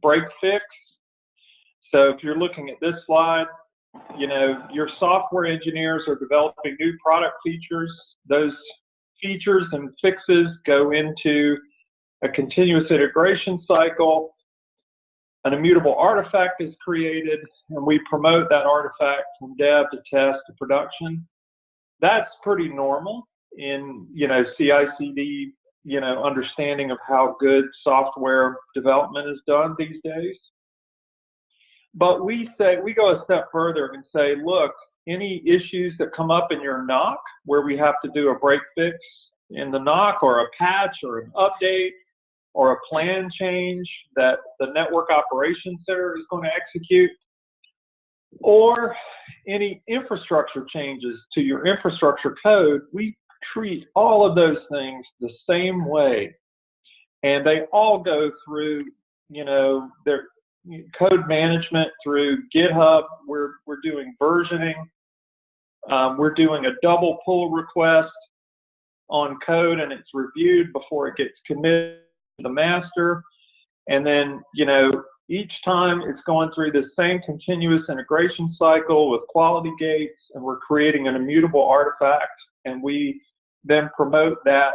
break fix. So if you're looking at this slide, your software engineers are developing new product features. Those features and fixes go into a continuous integration cycle. An immutable artifact is created, and we promote that artifact from dev to test to production. That's pretty normal in, CI/CD, understanding of how good software development is done these days. But we go a step further and say, look, any issues that come up in your NOC where we have to do a break fix in the NOC or a patch or an update or a plan change that the Network Operations Center is going to execute, or any infrastructure changes to your infrastructure code, we treat all of those things the same way. And they all go through, their code management through GitHub. We're doing versioning. We're doing a double pull request on code, and it's reviewed before it gets committed to the master. And then, each time it's going through the same continuous integration cycle with quality gates, and we're creating an immutable artifact, and we then promote that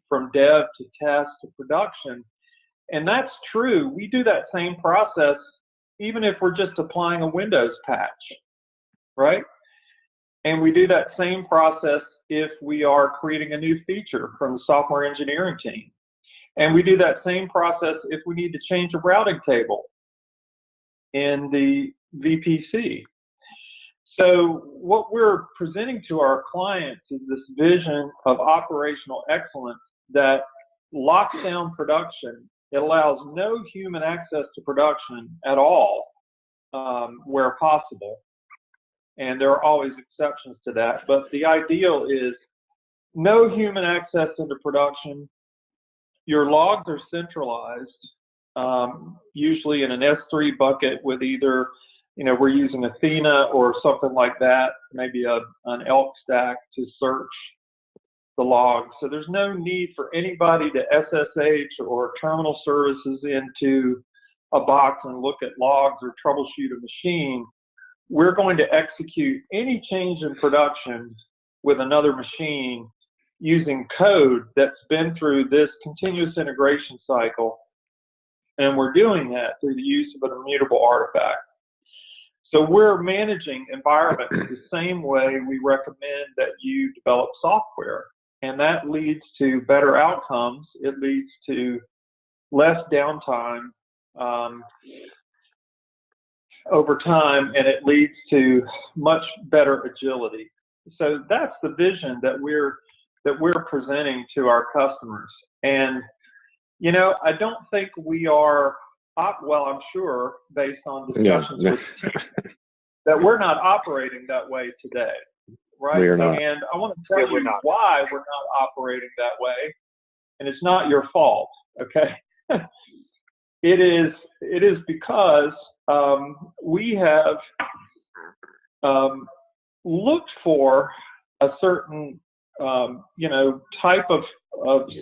from dev to test to production. And that's true. We do that same process even if we're just applying a Windows patch, right? And we do that same process if we are creating a new feature from the software engineering team. And we do that same process if we need to change a routing table in the VPC. So what we're presenting to our clients is this vision of operational excellence that locks down production. It allows no human access to production at all where possible. And there are always exceptions to that. But the ideal is no human access into production. Your logs are centralized, usually in an S3 bucket with either, we're using Athena or something like that, maybe an Elk stack to search the logs. So there's no need for anybody to SSH or terminal services into a box and look at logs or troubleshoot a machine. We're going to execute any change in production with another machine using code that's been through this continuous integration cycle, and we're doing that through the use of an immutable artifact. So we're managing environments the same way we recommend that you develop software, and that leads to better outcomes. It leads to less downtime over time, and it leads to much better agility. So that's the vision that we're presenting to our customers. And, I don't think we are, well, I'm sure based on discussions with that we're not operating that way today, right? We are not. And I want to tell you why we're not operating that way. And it's not your fault, okay? It is because we have looked for a certain type of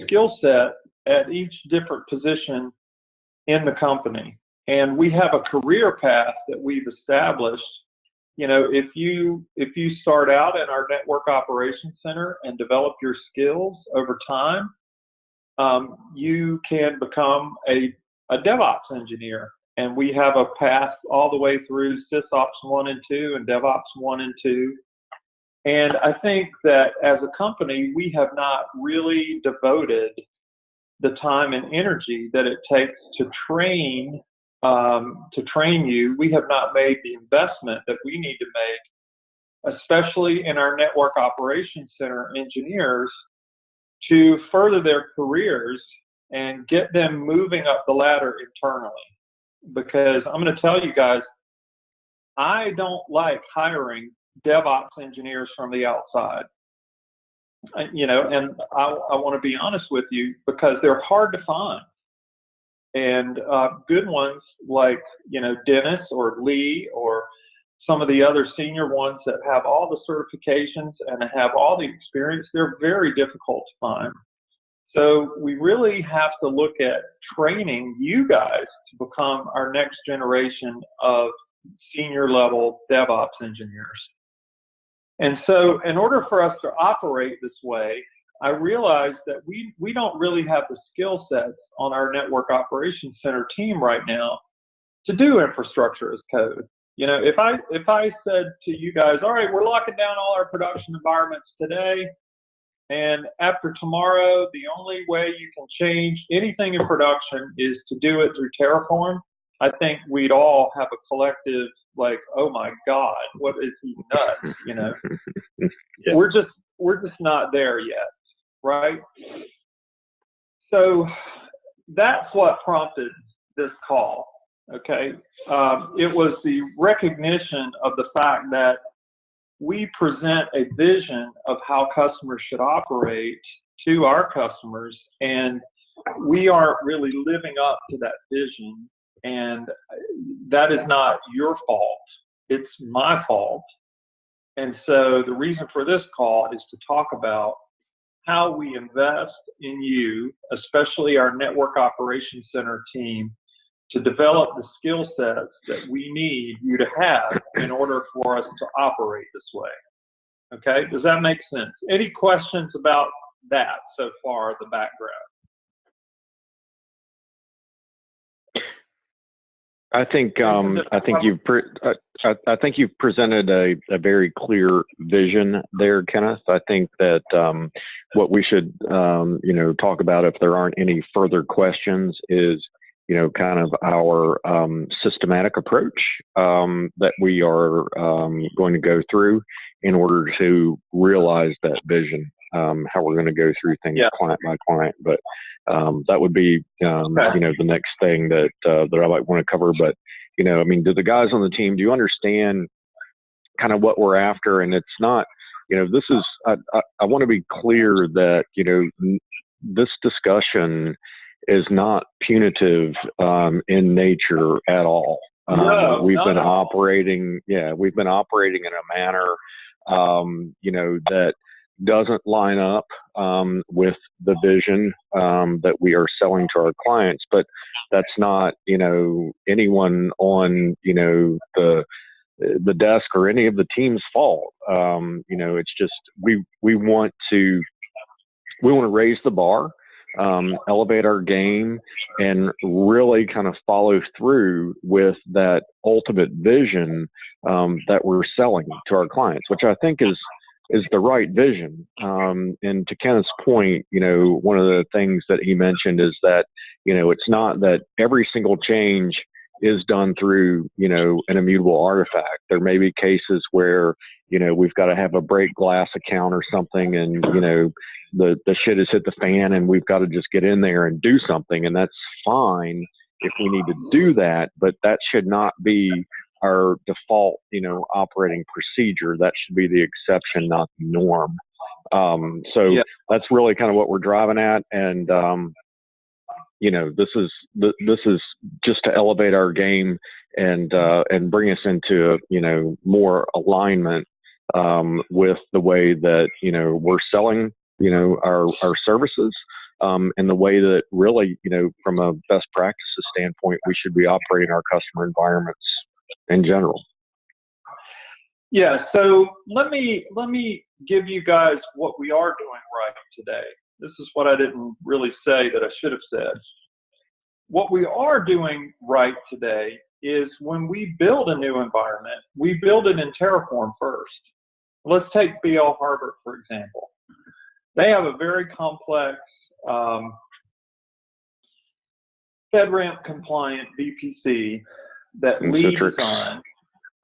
skill set at each different position in the company. And we have a career path that we've established. If you start out in our Network Operations Center and develop your skills over time, you can become a DevOps engineer. And we have a path all the way through SysOps 1 and 2 and DevOps 1 and 2. And I think that as a company, we have not really devoted the time and energy that it takes to train you. We have not made the investment that we need to make, especially in our Network Operations Center engineers, to further their careers and get them moving up the ladder internally. Because I'm going to tell you guys, I don't like hiring DevOps engineers from the outside. And I want to be honest with you, because they're hard to find. And good ones like, Dennis or Lee or some of the other senior ones that have all the certifications and have all the experience, they're very difficult to find. So we really have to look at training you guys to become our next generation of senior level DevOps engineers. And so in order for us to operate this way, I realized that we don't really have the skill sets on our network operations center team right now to do infrastructure as code. You know, if I said to you guys, all right, we're locking down all our production environments today, and after tomorrow, the only way you can change anything in production is to do it through Terraform, I think we'd all have a collective, like, oh my God, what is he nuts? You know, Yeah. we're just not there yet, right? So that's what prompted this call. Okay, it was the recognition of the fact that we present a vision of how customers should operate to our customers, and we aren't really living up to that vision. And that is not your fault. It's my fault. And so the reason for this call is to talk about how we invest in you, especially our network operations center team, to develop the skill sets that we need you to have in order for us to operate this way. Okay, does that make sense? Any questions about that so far, the background? I think you've presented a very clear vision there, Kenneth. I think that what we should talk about, if there aren't any further questions, is kind of our systematic approach that we are going to go through in order to realize that vision. How we're going to go through things client by client, but that would be the next thing that I might want to cover. But I mean, do the guys on the team, do you understand kind of what we're after? And it's not, this is, I want to be clear that this discussion is not punitive in nature at all. We've been operating in a manner that doesn't line up with the vision that we are selling to our clients. But that's not anyone on the desk or any of the team's fault. It's just we want to raise the bar, elevate our game, and really kind of follow through with that ultimate vision that we're selling to our clients, which I think is the right vision. And to Kenneth's point, one of the things that he mentioned is that, it's not that every single change is done through, an immutable artifact. There may be cases where, we've got to have a break glass account or something, and, the shit has hit the fan and we've got to just get in there and do something. And that's fine if we need to do that, but that should not be our default, operating procedure. That should be the exception, not the norm. That's really kind of what we're driving at. And, this is just to elevate our game and bring us into, more alignment, with the way that, we're selling, our services, and the way that really, from a best practices standpoint, we should be operating our customer environments in general. Yeah, so let me give you guys what we are doing right today. This is what I didn't really say that I should have said. What we are doing right today is when we build a new environment, we build it in Terraform first. Let's take BL Harbor, for example. They have a very complex FedRAMP compliant VPC that Lee designed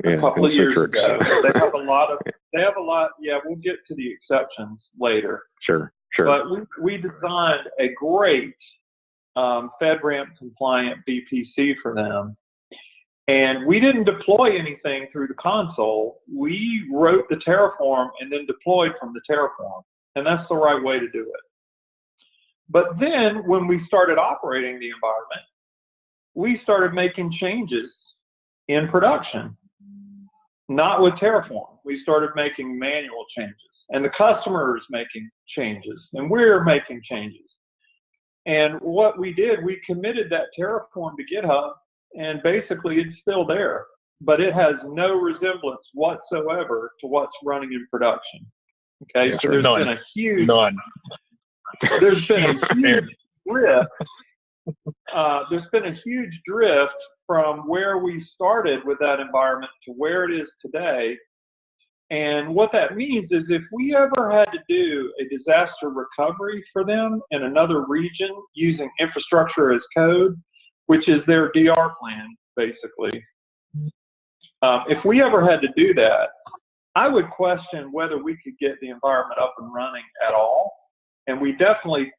a couple of years ago. They have a lot, we'll get to the exceptions later. Sure. But we designed a great FedRAMP compliant VPC for them. And we didn't deploy anything through the console. We wrote the Terraform and then deployed from the Terraform. And that's the right way to do it. But then when we started operating the environment, we started making changes in production, not with Terraform. We started making manual changes, and the customer is making changes, and we're making changes. And what we did, we committed that Terraform to GitHub, and basically it's still there, but it has no resemblance whatsoever to what's running in production. Okay, so there's been a huge there's been a huge drift. There's been a huge drift from where we started with that environment to where it is today. And what that means is if we ever had to do a disaster recovery for them in another region using infrastructure as code, which is their DR plan, basically, if we ever had to do that, I would question whether we could get the environment up and running at all. And we would definitely,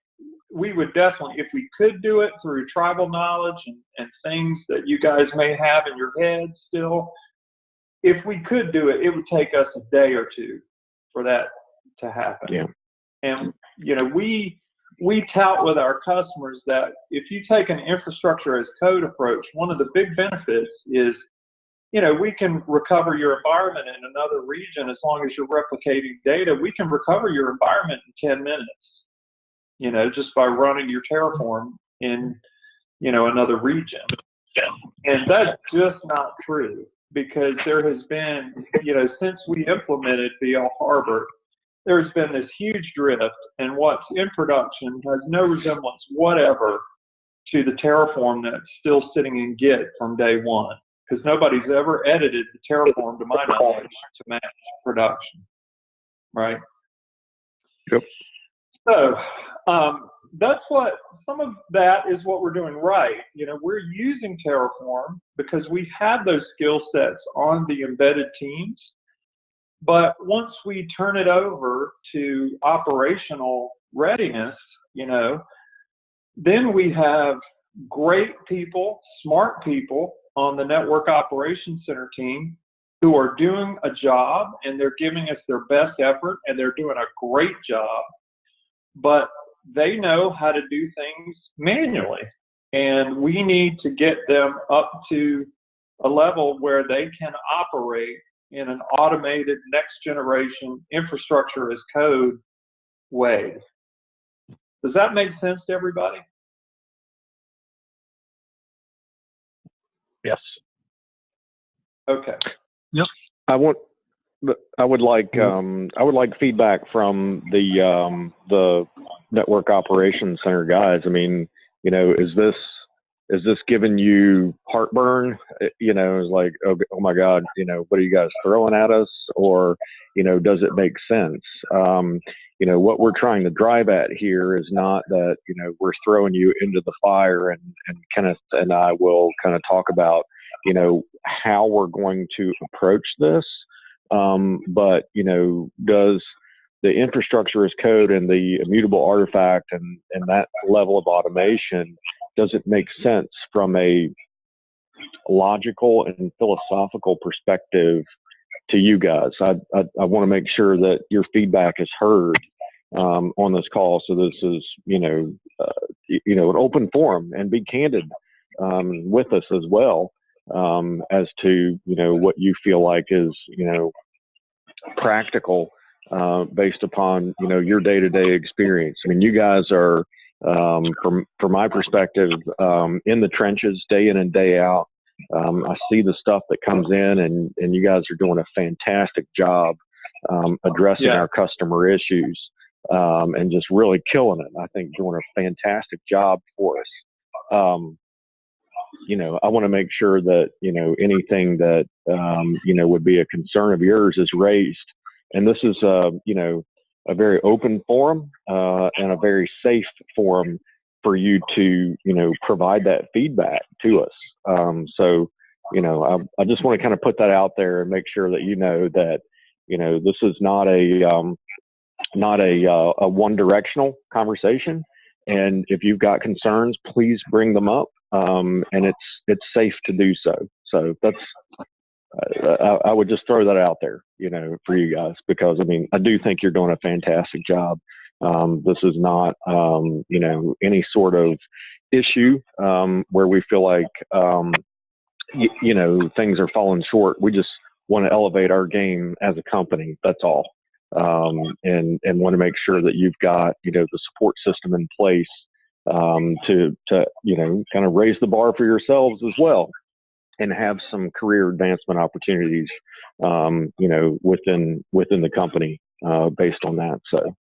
if we could do it through tribal knowledge and things that you guys may have in your head still, if we could do it, it would take us a day or two for that to happen. Yeah. And, you know, we tout with our customers that if you take an infrastructure as code approach, one of the big benefits is, you know, we can recover your environment in another region as long as you're replicating data. We can recover your environment in 10 minutes, you know, just by running your Terraform in, you know, another region. And that's just not true, because there has been, you know, since we implemented VL Harbor, there's been this huge drift, and what's in production has no resemblance whatever to the Terraform that's still sitting in Git from day one, because nobody's ever edited the Terraform, to my knowledge, to match production, right? Yep. So that's what, some of that is what we're doing right. You know, we're using Terraform because we have those skill sets on the embedded teams. But once we turn it over to operational readiness, you know, then we have great people, smart people on the Network Operations Center team who are doing a job, and they're giving us their best effort, and they're doing a great job. But they know how to do things manually, and we need to get them up to a level where they can operate in an automated next generation infrastructure as code way. Does that make sense to everybody? Yes. Okay. Yep. I would like feedback from the Network Operations Center guys. I mean, you know, is this giving you heartburn? You know, it's like, oh my God, you know, what are you guys throwing at us? Or, you know, does it make sense? You know, what we're trying to drive at here is not that, you know, we're throwing you into the fire, and Kenneth and I will kind of talk about, you know, how we're going to approach this. But, you know, does the infrastructure as code and the immutable artifact and that level of automation, does it make sense from a logical and philosophical perspective to you guys? I want to make sure that your feedback is heard on this call. So this is, you know, an open forum, and be candid with us as well as to, you know, what you feel like is, you know, practical based upon, you know, your day-to-day experience. I mean, you guys are, from my perspective, in the trenches day in and day out. I see the stuff that comes in, and you guys are doing a fantastic job addressing our customer issues and just really killing it. I think doing a fantastic job for us. You know, I want to make sure that, you know, anything that, you know, would be a concern of yours is raised. And this is, you know, a very open forum and a very safe forum for you to, you know, provide that feedback to us. So, you know, I just want to kind of put that out there and make sure that, you know, that, you know, this is not a one directional conversation. And if you've got concerns, please bring them up. And it's safe to do so. So that's, I would just throw that out there, you know, for you guys, because I mean, I do think you're doing a fantastic job. This is not, you know, any sort of issue where we feel like, you know, things are falling short. We just want to elevate our game as a company. That's all. And want to make sure that you've got, you know, the support system in place to kind of raise the bar for yourselves as well, and have some career advancement opportunities, within the company based on that. So,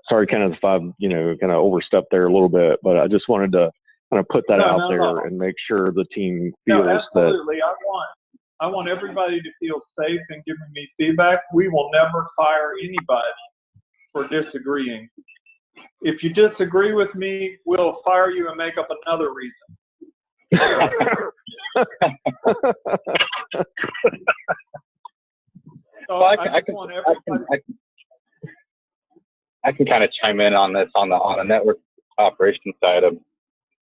sorry, kind of if I've kind of overstepped there a little bit, but I just wanted to kind of put that out there and make sure the team feels absolutely. I want everybody to feel safe in giving me feedback. We will never fire anybody for disagreeing. If you disagree with me, we'll fire you and make up another reason. So well, I can kind of chime in on this on the network operations side of.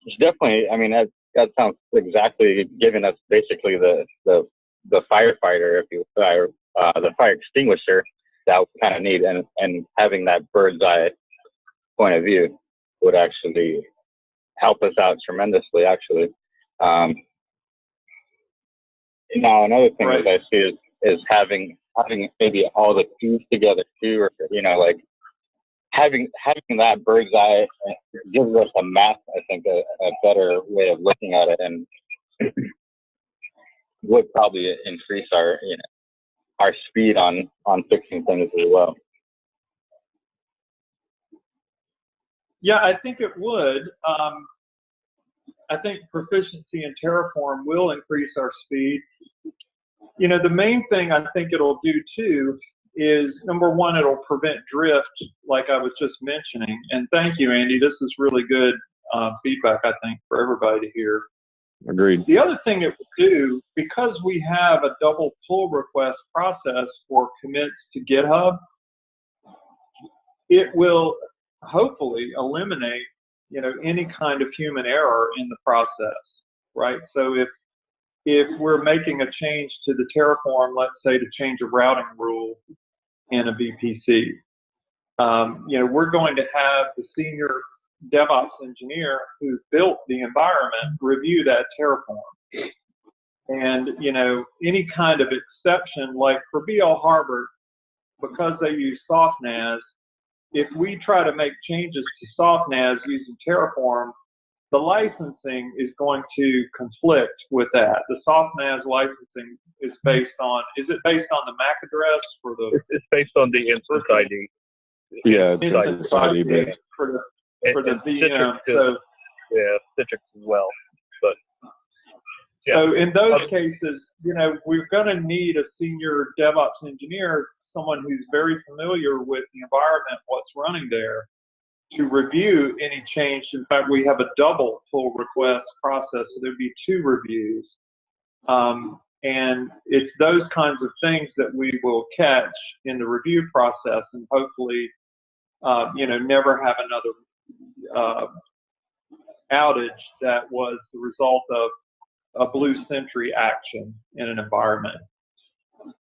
It's definitely, I mean, that sounds exactly giving us basically the firefighter, if you will, the fire extinguisher that we kind of need, and having that bird's eye point of view would actually help us out tremendously, actually. Now, another thing that I see is having maybe all the keys together too, or like having that bird's eye gives us a map. I think a better way of looking at it, and would probably increase our speed on fixing things as well. Yeah, I think it would. I think proficiency in Terraform will increase our speed. The main thing I think it'll do too is, number one, it'll prevent drift, like I was just mentioning. And thank you, Andy. This is really good feedback, I think, for everybody to hear. Agreed. The other thing it will do, because we have a double pull request process for commits to GitHub, it will hopefully eliminate, any kind of human error in the process, right? So if we're making a change to the Terraform, let's say to change a routing rule in a VPC, we're going to have the senior DevOps engineer who built the environment review that Terraform. And, any kind of exception, like for BL Harbor, because they use SoftNAS, if we try to make changes to SoftNAS using Terraform, the licensing is going to conflict with that. The SoftNAS licensing is based on the MAC address for the? It's based on the instance ID. Yeah, instance ID for the VM. So, yeah, Citrix as well. But yeah. So in those cases, we're going to need a senior DevOps engineer, someone who's very familiar with the environment, what's running there, to review any change. In fact, we have a double pull request process, so there'd be 2 reviews. And it's those kinds of things that we will catch in the review process, and hopefully, never have another outage that was the result of a Blue Sentry action in an environment.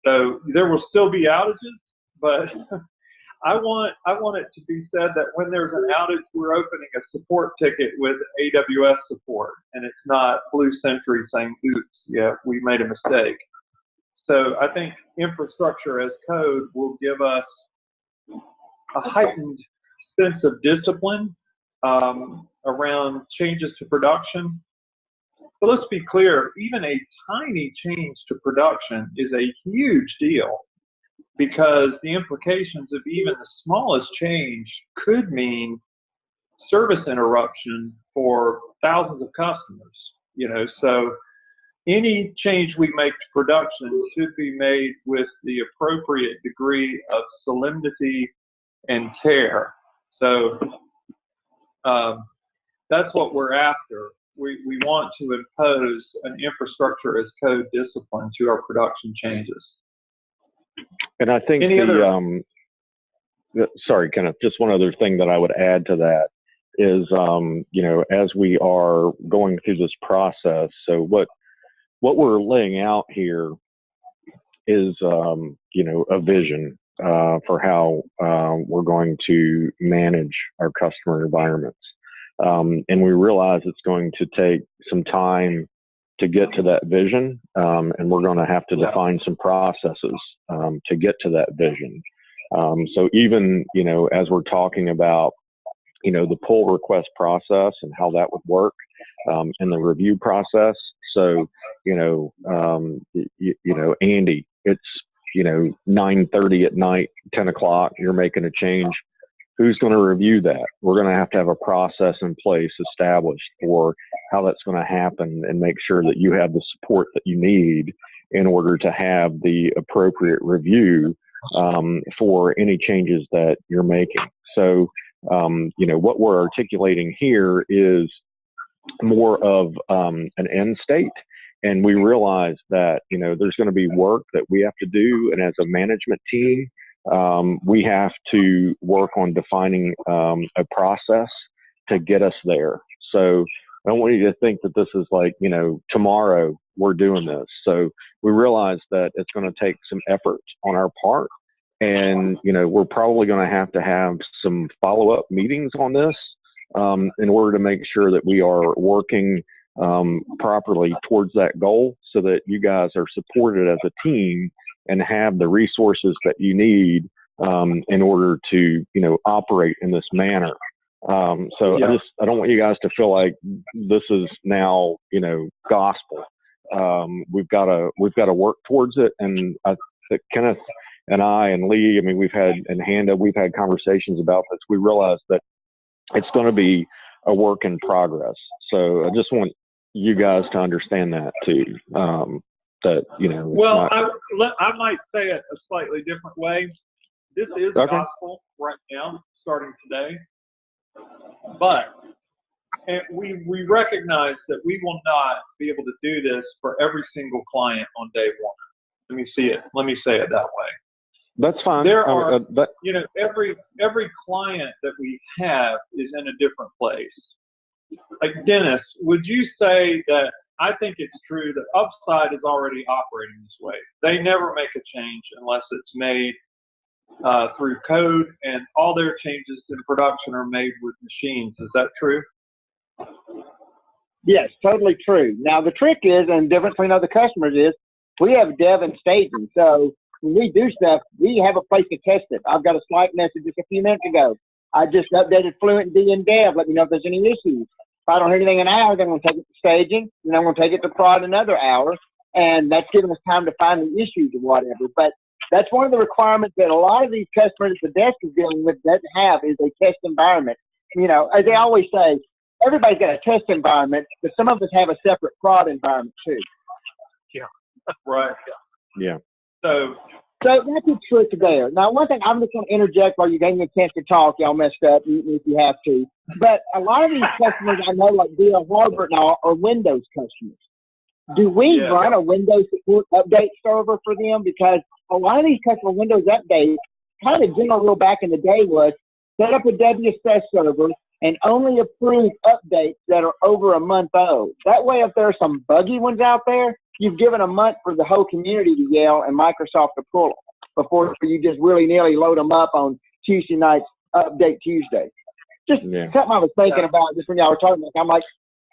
So there will still be outages, but I want it to be said that when there's an outage, we're opening a support ticket with AWS support, and it's not Blue Sentry saying, oops, yeah, we made a mistake. So I think infrastructure as code will give us a heightened sense of discipline around changes to production. But let's be clear, even a tiny change to production is a huge deal, because the implications of even the smallest change could mean service interruption for thousands of customers. So any change we make to production should be made with the appropriate degree of solemnity and care. So that's what we're after. We want to impose an infrastructure as code discipline to our production changes. And I think sorry, kind of just one other thing that I would add to that is, as we are going through this process, so what we're laying out here is, a vision for how we're going to manage our customer environments. And we realize it's going to take some time to get to that vision, and we're going to have to define some processes to get to that vision. So even, as we're talking about the pull request process and how that would work, and the review process. So, Andy, it's, 9:30 at night, 10 o'clock, you're making a change. Who's going to review that? We're going to have a process in place established for how that's going to happen, and make sure that you have the support that you need in order to have the appropriate review for any changes that you're making. So, what we're articulating here is more of an end state. And we realize that, there's going to be work that we have to do. And as a management team, we have to work on defining a process to get us there. So I don't want you to think that this is like, tomorrow we're doing this. So we realize that it's going to take some effort on our part. And, we're probably going to have some follow-up meetings on this in order to make sure that we are working properly towards that goal, so that you guys are supported as a team and have the resources that you need in order to, operate in this manner. So yeah. I don't want you guys to feel like this is now, gospel. We've got to work towards it. And Kenneth and I and Lee, we've had conversations about this. We realize that it's going to be a work in progress. So I just want you guys to understand that too. Well, I might say it a slightly different way. This is okay. gospel right now, starting today. But we recognize that we will not be able to do this for every single client on day one. Let me say it that way. That's fine. There are, every client that we have is in a different place. Like Dennis, would you say that I think it's true that Upside is already operating this way? They never make a change unless it's made through code, and all their changes in production are made with machines. Is that true? Yes, totally true. Now, the trick is, and different between other customers is, we have dev and staging. So when we do stuff, we have a place to test it. I've got a Slack message just a few minutes ago. I just updated Fluent D in dev. Let me know if there's any issues. If I don't hear anything in an hour, then I'm going to take it to staging, and I'm going to take it to prod another hour. And that's giving us time to find the issues or whatever. But that's one of the requirements that a lot of these customers at the desk is dealing with doesn't have, is a test environment. As they always say, everybody's got a test environment, but some of us have a separate prod environment too. Yeah. Right. Yeah. So that's the trick there. Now, one thing I'm just going to interject while you gave me a chance to talk. Y'all messed up if you have to. But a lot of these customers I know, like D.L. Harbor and all, are Windows customers. Do we run a Windows support update server for them? Because a lot of these customer Windows updates, kind of general rule back in the day was set up a WSS server and only approve updates that are over a month old. That way, if there are some buggy ones out there, you've given a month for the whole community to yell and Microsoft to pull them before you just willy-nilly load them up on Tuesday night's Update Tuesday. Just something I was thinking about just when y'all were talking about. I'm like,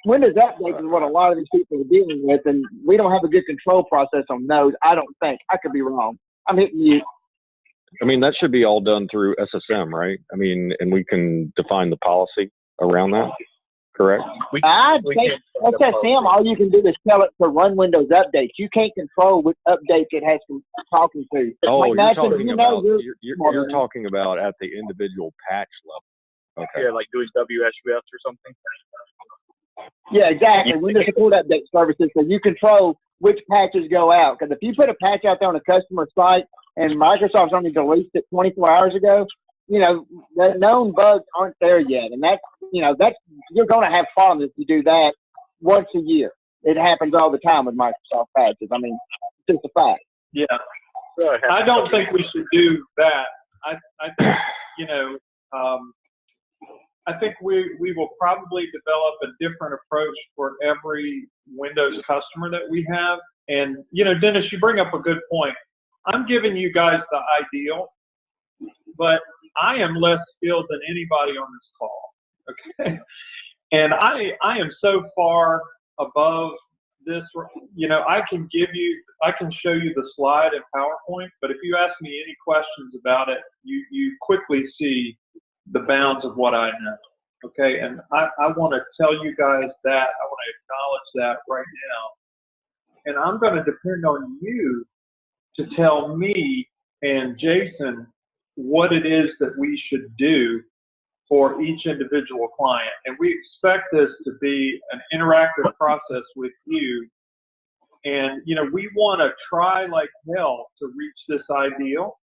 Windows Update is what a lot of these people are dealing with, and we don't have a good control process on those, I don't think. I could be wrong. I'm hitting you. That should be all done through SSM, right? And we can define the policy around that, correct? I'd say SSM, all you can do is tell it to run Windows updates. You can't control which updates it has to talking to. Oh, like you're talking about at the individual patch level. Okay. Yeah, like doing WSUS or something. Yeah, exactly. Windows Support Update Services, so you control which patches go out. Because if you put a patch out there on a customer site and Microsoft's only released it 24 hours ago, the known bugs aren't there yet. And that's you're going to have problems if you do that once a year. It happens all the time with Microsoft patches. It's just a fact. Yeah. I don't think we should do that. I think, I think we will probably develop a different approach for every Windows customer that we have. And, Dennis, you bring up a good point. I'm giving you guys the ideal, but I am less skilled than anybody on this call. Okay. And I am so far above this, I can show you the slide in PowerPoint, but if you ask me any questions about it, you quickly see the bounds of what I know. Okay, and I want to tell you guys that. I want to acknowledge that right now. And I'm going to depend on you to tell me and Jason what it is that we should do for each individual client. And we expect this to be an interactive process with you. And, you know, we want to try like hell to reach this ideal,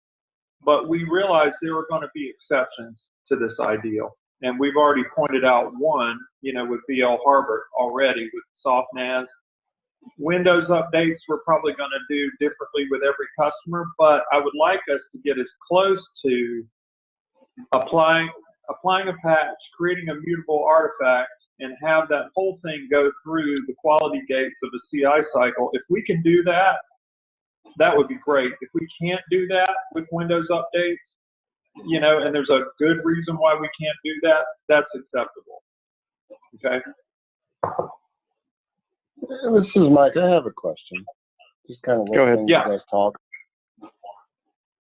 but we realize there are going to be exceptions to this ideal. And we've already pointed out one, you know, with BL Harbor already with SoftNAS. Windows updates we're probably going to do differently with every customer, but I would like us to get as close to applying a patch, creating a mutable artifact, and have that whole thing go through the quality gates of the CI cycle. If we can do that, that would be great. If we can't do that with Windows updates, you know, and there's a good reason why we can't do that, that's acceptable. Okay? This is Mike. I have a question. Just kind of listening to you guys talk.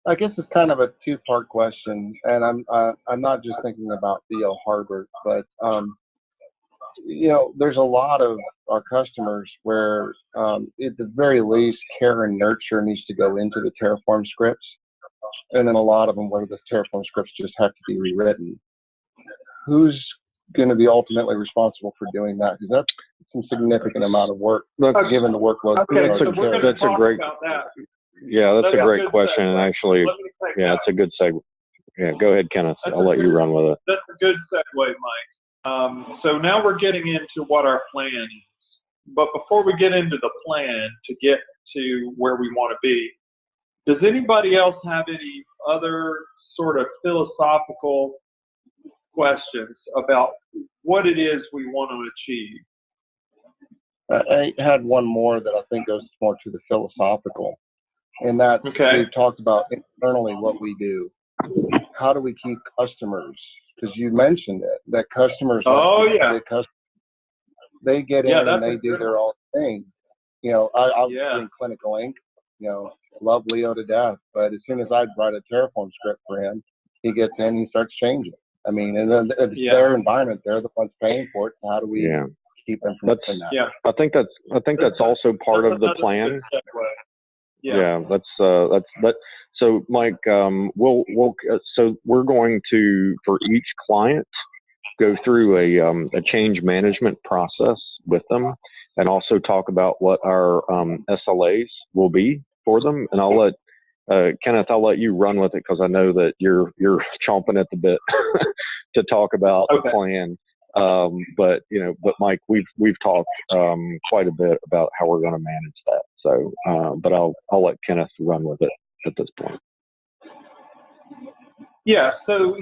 I guess it's kind of a two-part question, and I'm not just thinking about BL Harbor, but you know, there's a lot of our customers where at the very least care and nurture needs to go into the Terraform scripts, and then a lot of them where the Terraform scripts just have to be rewritten. Who's going to be ultimately responsible for doing that? Because that's some significant amount of work, given the workload. Okay, so that's a great. Yeah, that's a great question, and actually, yeah, it's a good segue. Yeah, go ahead, Kenneth. I'll let you run with it. That's a good segue, Mike. So now we're getting into what our plan is. But before we get into the plan to get to where we want to be, does anybody else have any other sort of philosophical questions about what it is we want to achieve? I had one more that I think goes more to the philosophical, and that we've talked about internally what we do. How do we keep customers? Because you mentioned it, that customers. They get in and they do their own thing. You know, I was doing Clinical Inc. You know, love Leo to death, but as soon as I write a Terraform script for him, he gets in, he starts changing. I mean, and then it's their environment; they're the ones paying for it. So how do we keep them from doing that? Yeah, I think that's also part of the plan. Yeah, that's. So, Mike, so we're going to, for each client, go through a change management process with them, and also talk about what our SLAs will be for them. And I'll let Kenneth, I'll let you run with it because I know that you're chomping at the bit to talk about the plan. But you know, Mike, we've talked quite a bit about how we're going to manage that. So, but I'll let Kenneth run with it at this point. Yeah. So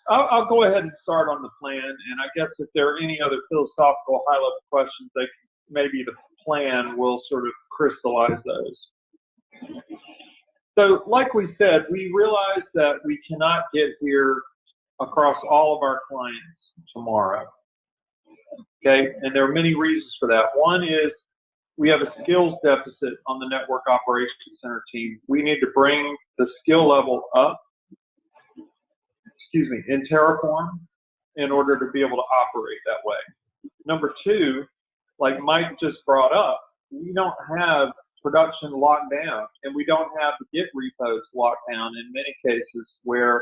I'll go ahead and start on the plan, and I guess if there are any other philosophical high-level questions, maybe the plan will sort of crystallize those. So, like we said, we realize that we cannot get here across all of our clients tomorrow. Okay, and there are many reasons for that. One is we have a skills deficit on the Network Operations Center team. We need to bring the skill level up, in Terraform in order to be able to operate that way. Number two, like Mike just brought up, we don't have production locked down, and we don't have the Git repos locked down in many cases where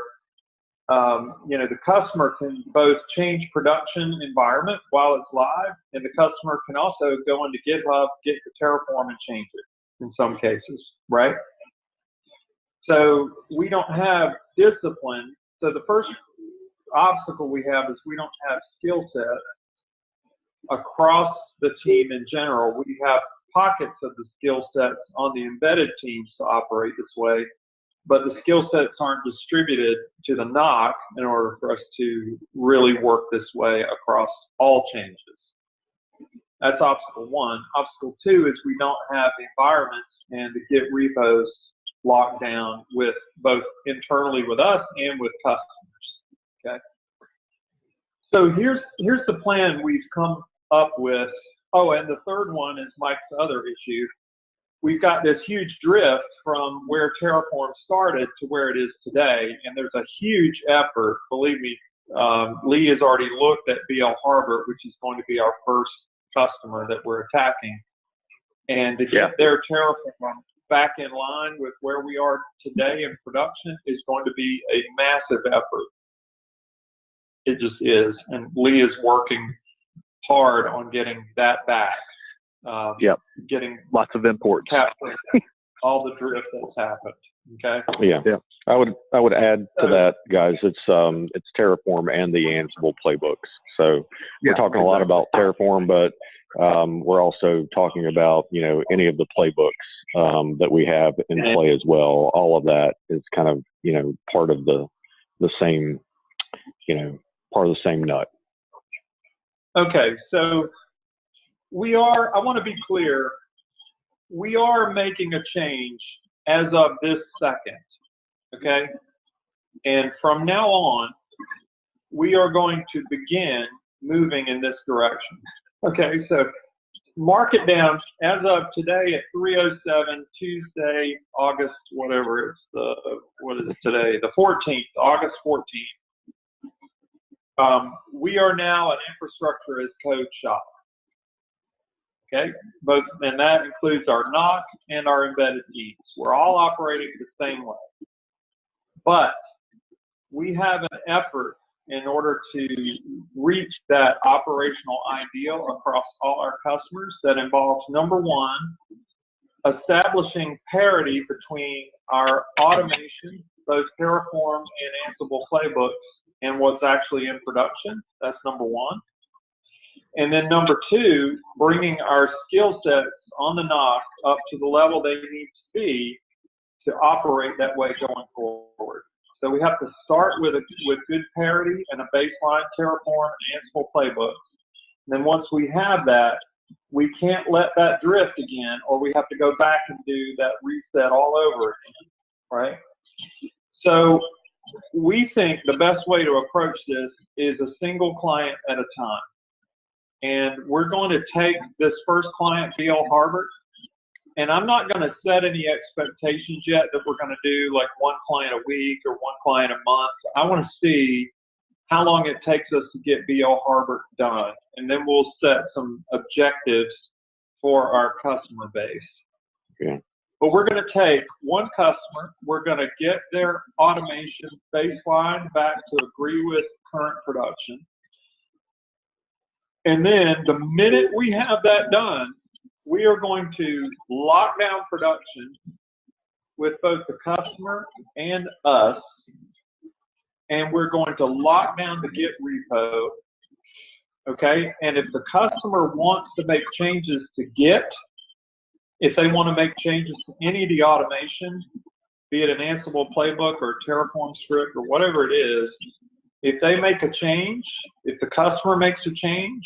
you know, the customer can both change production environment while it's live, and the customer can also go into GitHub, get the Terraform, and change it in some cases, right? So we don't have discipline. So the first obstacle we have is we don't have skill sets across the team in general. We have pockets of the skill sets on the embedded teams to operate this way, but the skill sets aren't distributed to the NOC in order for us to really work this way across all changes. That's obstacle one. Obstacle two is we don't have the environments and the Git repos locked down with both internally with us and with customers. Okay. So here's the plan we've come up with. Oh, and the third one is Mike's other issue. We've got this huge drift from where Terraform started to where it is today, and there's a huge effort, believe me, Lee has already looked at BL Harbor, which is going to be our first customer that we're attacking. And to get their Terraform back in line with where we are today in production is going to be a massive effort. It just is. And Lee is working hard on getting that back. Getting lots of imports. All the drift that's happened. Okay. Yeah. I would add to that, guys. It's Terraform and the Ansible playbooks. So we're talking a lot about Terraform, but we're also talking about any of the playbooks that we have in play as well. All of that is kind of part of the same part of the same nut. Okay, so I want to be clear, we are making a change as of this second, okay? And from now on, we are going to begin moving in this direction. Okay, so mark it down as of today at 3:07, Tuesday, August, whatever it's what is it today? The 14th, August 14th. We are now an infrastructure as code shop. Okay, and that includes our NOC and our embedded teams. We're all operating the same way. But we have an effort in order to reach that operational ideal across all our customers that involves, number one, establishing parity between our automation, both Terraform and Ansible playbooks, and what's actually in production. That's number one. And then number two, bringing our skill sets on the NOC up to the level they need to be to operate that way going forward. So we have to start with good parity and a baseline Terraform and Ansible playbooks. And then once we have that, we can't let that drift again, or we have to go back and do that reset all over again, right? So we think the best way to approach this is a single client at a time. And we're going to take this first client, BL Harbor, and I'm not going to set any expectations yet that we're going to do like one client a week or one client a month. I want to see how long it takes us to get BL Harbor done, and then we'll set some objectives for our customer base. Yeah. But we're going to take one customer, we're going to get their automation baseline back to agree with current production. And then the minute we have that done, we are going to lock down production with both the customer and us. And we're going to lock down the Git repo. Okay. And if the customer wants to make changes to Git, if they want to make changes to any of the automation, be it an Ansible playbook or a Terraform script or whatever it is, if they make a change, if the customer makes a change,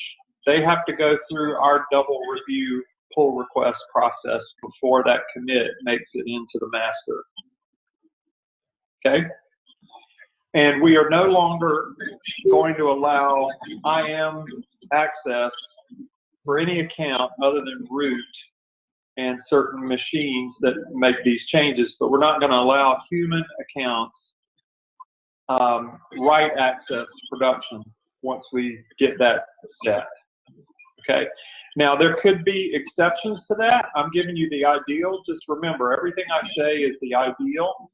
they have to go through our double review pull request process before that commit makes it into the master. Okay? And we are no longer going to allow IAM access for any account other than root and certain machines that make these changes, but we're not going to allow human accounts write access to production once we get that set. Okay. Now, there could be exceptions to that. I'm giving you the ideal. Just remember, everything I say is the ideal.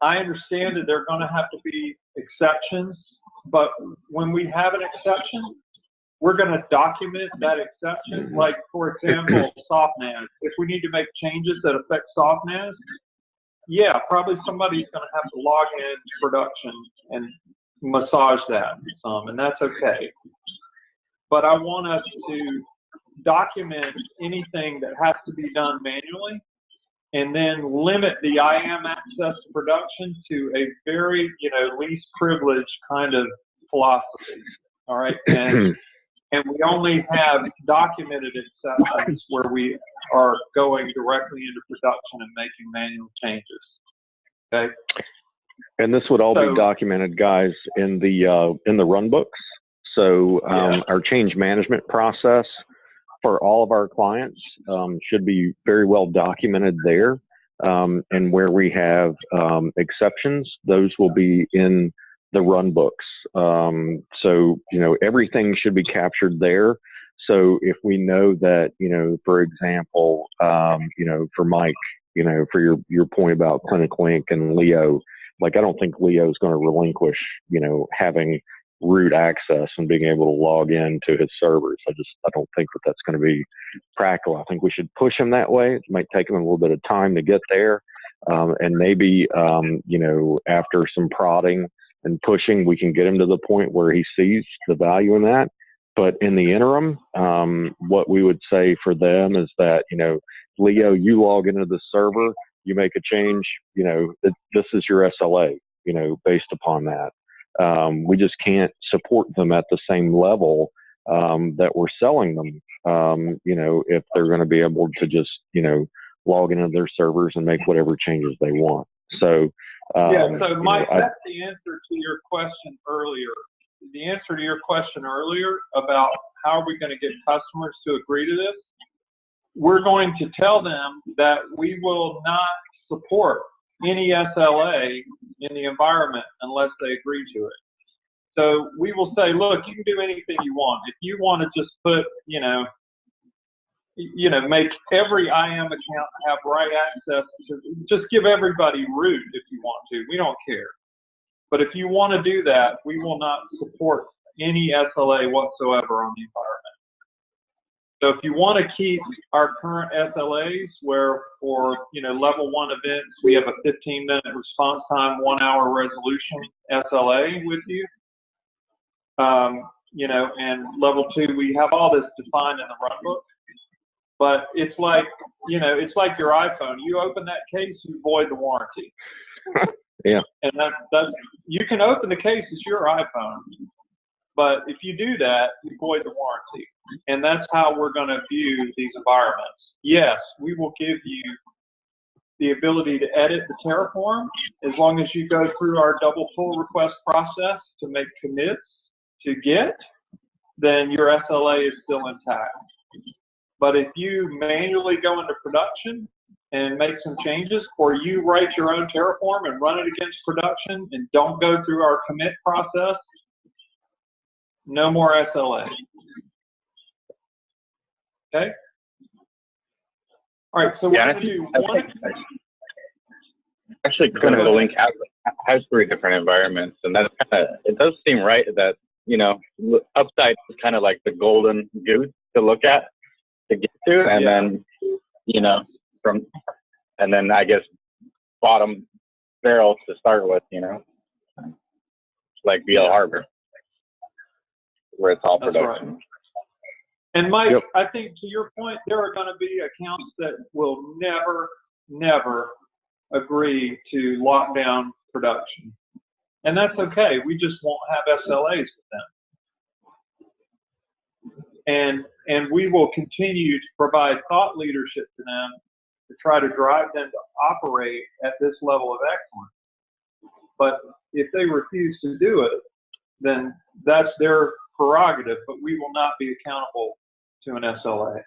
I understand that there are going to have to be exceptions, but when we have an exception, we're going to document that exception. Like, for example, SoftNAS. If we need to make changes that affect SoftNAS, yeah, probably somebody's going to have to log in to production and massage that some, and that's okay. But I want us to document anything that has to be done manually, and then limit the IAM access to production to a very, least privileged kind of philosophy. All right, and we only have documented exceptions where we are going directly into production and making manual changes. Okay. And this would all be documented, guys, in the run books. So our change management process for all of our clients should be very well documented there. And where we have exceptions, those will be in the run books. So, you know, everything should be captured there. So if we know that, you know, for example, you know, for Mike, you know, for your point about ClinicLink and Leo, like, I don't think Leo is going to relinquish, you know, having root access and being able to log in to his servers. I don't think that that's going to be practical. I think we should push him that way. It might take him a little bit of time to get there. And maybe, you know, after some prodding and pushing, we can get him to the point where he sees the value in that. But in the interim, what we would say for them is that, you know, Leo, you log into the server, you make a change, you know, this is your SLA, you know, based upon that. We just can't support them at the same level that we're selling them, you know, if they're going to be able to just, you know, log into their servers and make whatever changes they want. So, yeah, so Mike, that's the answer to your question earlier. The answer to your question earlier about how are we going to get customers to agree to this, we're going to tell them that we will not support any SLA in the environment unless they agree to it. So we will say, look, you can do anything you want. If you want to just put, you know, make every IAM account have right access to, just give everybody root if you want to. We don't care. But if you want to do that, we will not support any SLA whatsoever on the environment. So if you want to keep our current SLAs where for, you know, level 1 events, we have a 15-minute response time, 1-hour resolution SLA with you, you know, and level 2, we have all this defined in the run book. But it's like, you know, it's like your iPhone. You open that case, you void the warranty. Yeah. And that you can open the case, it's your iPhone. But if you do that, you void the warranty. And that's how we're going to view these environments. Yes, we will give you the ability to edit the Terraform as long as you go through our double pull request process to make commits to Git, then your SLA is still intact. But if you manually go into production and make some changes, or you write your own Terraform and run it against production and don't go through our commit process, no more SLA. Okay? All right, so yeah, what do we do? Actually, ClinicLink has 3 different environments, and that's kind of, it does seem right that, you know, upside is kind of like the golden goose to look at, to get to, and then, you know, and then I guess bottom barrel to start with, you know, like VL Harbor, where it's all production. Right. And Mike, yep. I think to your point, there are going to be accounts that will never agree to lock down production. And that's okay. We just won't have SLAs with them. And we will continue to provide thought leadership to them to try to drive them to operate at this level of excellence. But if they refuse to do it, then that's their prerogative, but we will not be accountable to an SLA.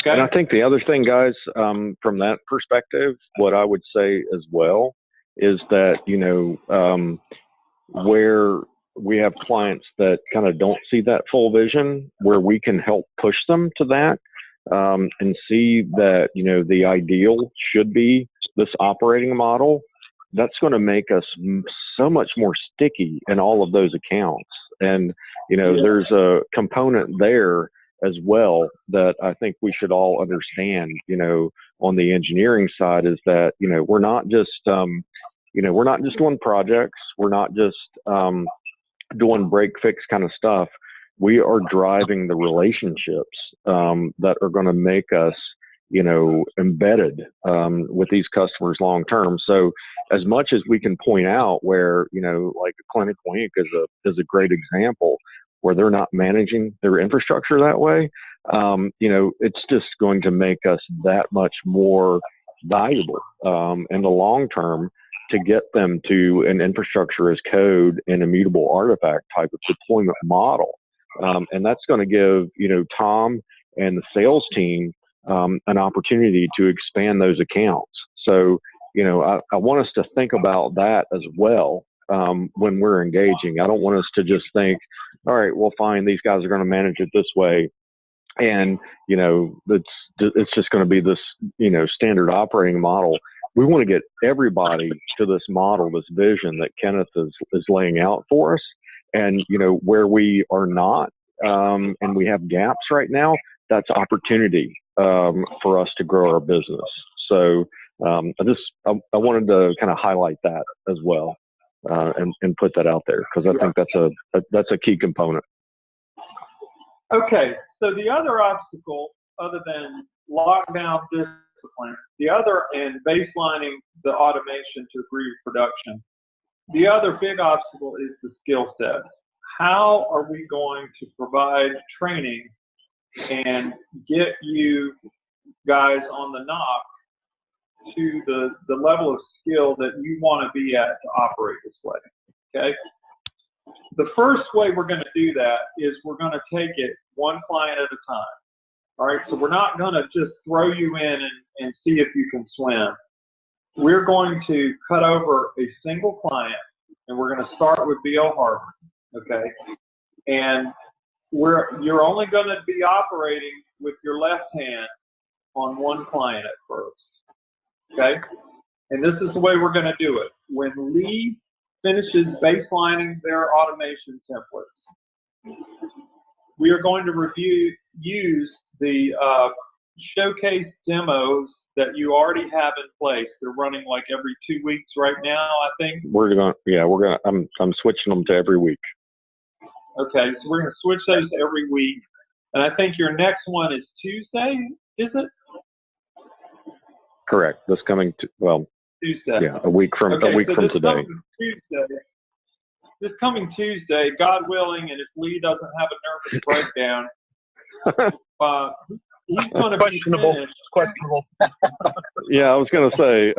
Okay. And I think the other thing, guys, from that perspective, what I would say as well is that, you know, where we have clients that kind of don't see that full vision, where we can help push them to that, and see that, you know, the ideal should be this operating model, that's going to make us so much more sticky in all of those accounts. And, you know, there's a component there as well that I think we should all understand, you know, on the engineering side, is that, you know, we're not just, you know, we're not just doing projects. We're not just doing break fix kind of stuff. We are driving the relationships that are going to make us, you know, embedded with these customers long term. So as much as we can point out where, you know, like ClinicLink is a great example where they're not managing their infrastructure that way, you know, it's just going to make us that much more valuable in the long term to get them to an infrastructure as code and immutable artifact type of deployment model. And that's going to give, you know, Tom and the sales team an opportunity to expand those accounts. So I want us to think about that as well when we're engaging. I don't want us to just think, all right, well, fine, these guys are going to manage it this way. And, it's just going to be this, standard operating model. We want to get everybody to this model, this vision that Kenneth is laying out for us. And, where we are not, and we have gaps right now, that's opportunity for us to grow our business. So I wanted to kind of highlight that as well and put that out there, because I think that's a key component. Okay, so the other obstacle, other than lockdown discipline, and baselining the automation to agree with production, the other big obstacle is the skill set. How are we going to provide training and get you guys on the knock to the level of skill that you want to be at to operate this way? Okay. The first way we're going to do that is we're going to take it one client at a time. All right. So we're not going to just throw you in and see if you can swim. We're going to cut over a single client, and we're going to start with B.L. Harbor. Okay. And you're only going to be operating with your left hand on one client at first. Okay. And this is the way we're going to do it. When Lee finishes baselining their automation templates, we are going to use the showcase demos that you already have in place. They're running like every 2 weeks right now, I think. I'm switching them to every week. Okay, so we're going to switch those every week. And I think your next one is Tuesday, is it? Correct. This coming Tuesday. Yeah, a week from today. This coming Tuesday, God willing, and if Lee doesn't have a nervous breakdown, he's going to be finished. Questionable. Yeah, I was going to say,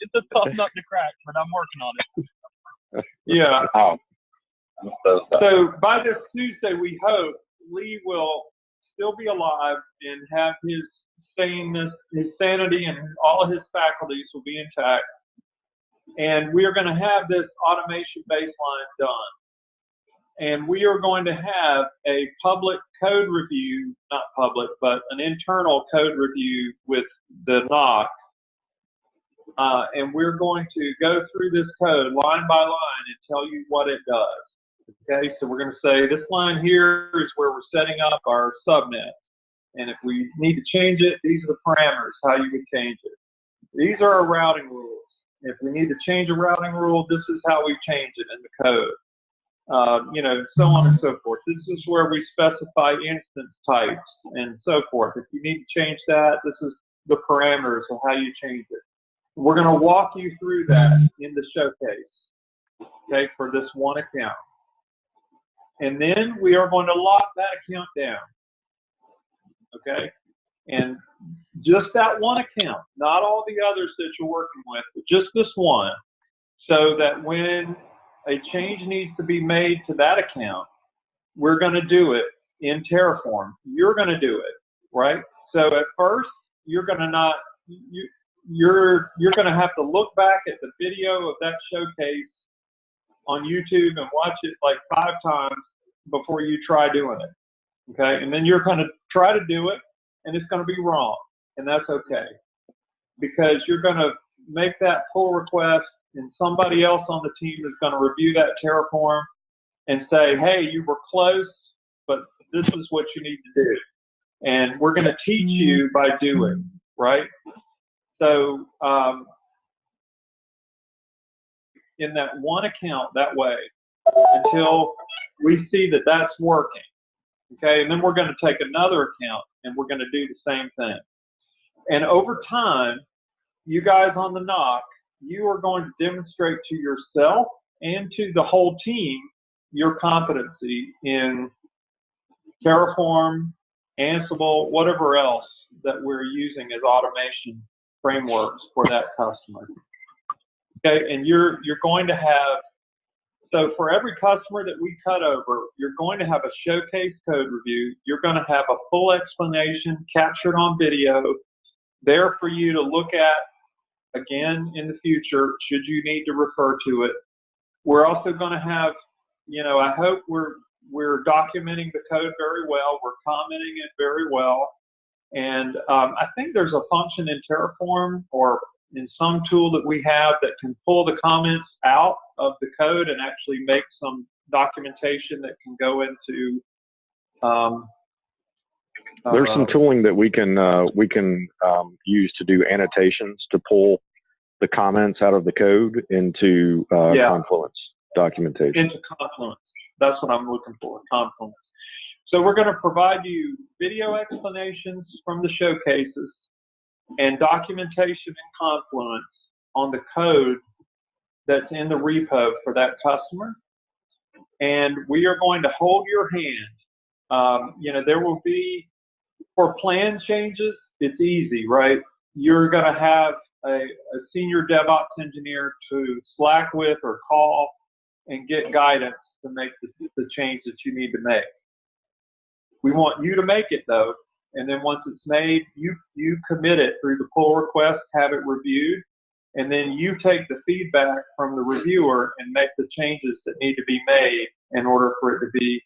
it's a tough nut to crack, but I'm working on it. Yeah. Oh. So by this Tuesday, we hope Lee will still be alive and have his saneness, his sanity, and all of his faculties will be intact. And we are going to have this automation baseline done. And we are going to have a public code review, not public, but an internal code review with the NOC. And we're going to go through this code line by line and tell you what it does. Okay, so we're going to say this line here is where we're setting up our subnet. And if we need to change it, these are the parameters, how you would change it. These are our routing rules. If we need to change a routing rule, this is how we change it in the code. So on and so forth. This is where we specify instance types and so forth. If you need to change that, this is the parameters of how you change it. We're going to walk you through that in the showcase, okay, for this one account. And then we are going to lock that account down, okay? And just that one account, not all the others that you're working with, but just this one, so that when a change needs to be made to that account, we're going to do it in Terraform. You're going to do it, right? So at first, you're going to you're going to have to look back at the video of that showcase on YouTube and watch it like 5 times before you try doing it, okay? And then you're going to try to do it, and it's going to be wrong, and that's okay, because you're going to make that pull request, and somebody else on the team is going to review that Terraform and say, hey, you were close, but this is what you need to do. And we're going to teach you by doing, right? So in that one account that way until we see that that's working, okay? And then we're going to take another account and we're going to do the same thing. And over time, you guys on the NOC, you are going to demonstrate to yourself and to the whole team your competency in Terraform, Ansible, whatever else that we're using as automation frameworks for that customer. Okay, and you're going to have, so for every customer that we cut over, you're going to have a showcase code review. You're going to have a full explanation captured on video there for you to look at again in the future should you need to refer to it. We're also going to have, I hope we're documenting the code very well. We're commenting it very well. And I think there's a function in Terraform or in some tool that we have that can pull the comments out of the code and actually make some documentation that can go into. There's some tooling that we can use to do annotations to pull the comments out of the code into Confluence documentation. Into Confluence. That's what I'm looking for, Confluence. So we're going to provide you video explanations from the showcases and documentation in Confluence on the code that's in the repo for that customer. And we are going to hold your hand. There will be, for plan changes, it's easy, right? You're going to have a senior DevOps engineer to Slack with or call and get guidance to make the change that you need to make. We want you to make it, though, and then once it's made, you commit it through the pull request, have it reviewed, and then you take the feedback from the reviewer and make the changes that need to be made in order for it to be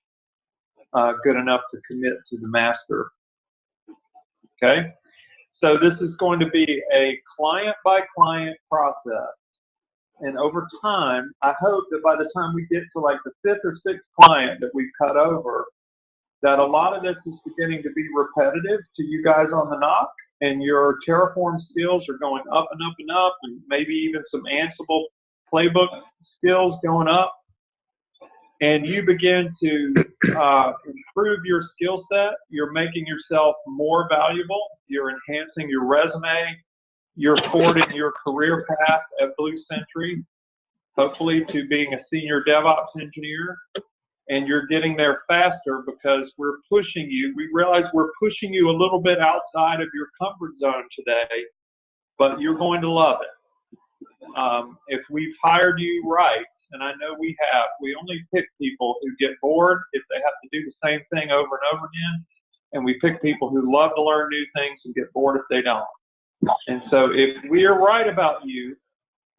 good enough to commit to the master. Okay? So this is going to be a client-by-client process. And over time, I hope that by the time we get to like the 5th or 6th client that we've cut over, that a lot of this is beginning to be repetitive to you guys on the NOC, and your Terraform skills are going up and up and up, and maybe even some Ansible playbook skills going up. And you begin to improve your skill set. You're making yourself more valuable. You're enhancing your resume. You're forwarding your career path at Blue Century, hopefully to being a senior DevOps engineer. And you're getting there faster because we're pushing you. We realize we're pushing you a little bit outside of your comfort zone today, but you're going to love it. If we've hired you right, and I know we have, we only pick people who get bored if they have to do the same thing over and over again, and we pick people who love to learn new things and get bored if they don't. And so if we are right about you,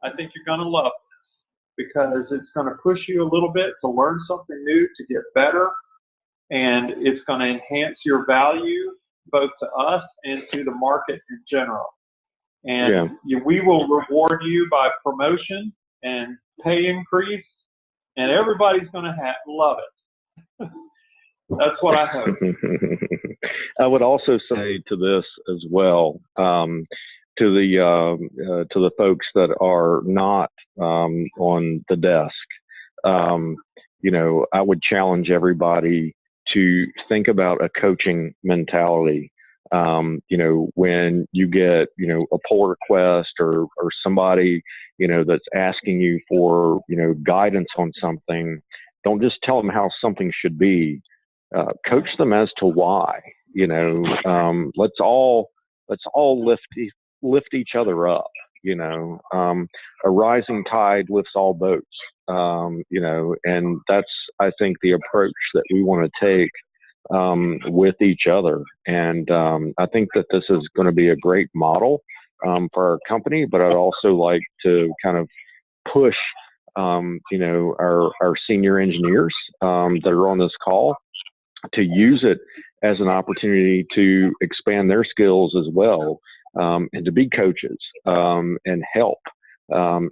I think you're going to love this, because it's going to push you a little bit to learn something new, to get better, and it's going to enhance your value both to us and to the market in general. And we will reward you by promotion and pay increase, and everybody's going to love it. That's what I hope. I would also say to this as well, to the folks that are not on the desk, I would challenge everybody to think about a coaching mentality. When you get, a pull request or somebody, that's asking you for, guidance on something, don't just tell them how something should be. Coach them as to why. Let's all lift each other up. A rising tide lifts all boats. And that's, I think, the approach that we want to take with each other. And I think that this is going to be a great model for our company, but I'd also like to kind of push, our senior engineers that are on this call to use it as an opportunity to expand their skills as well, and to be coaches and help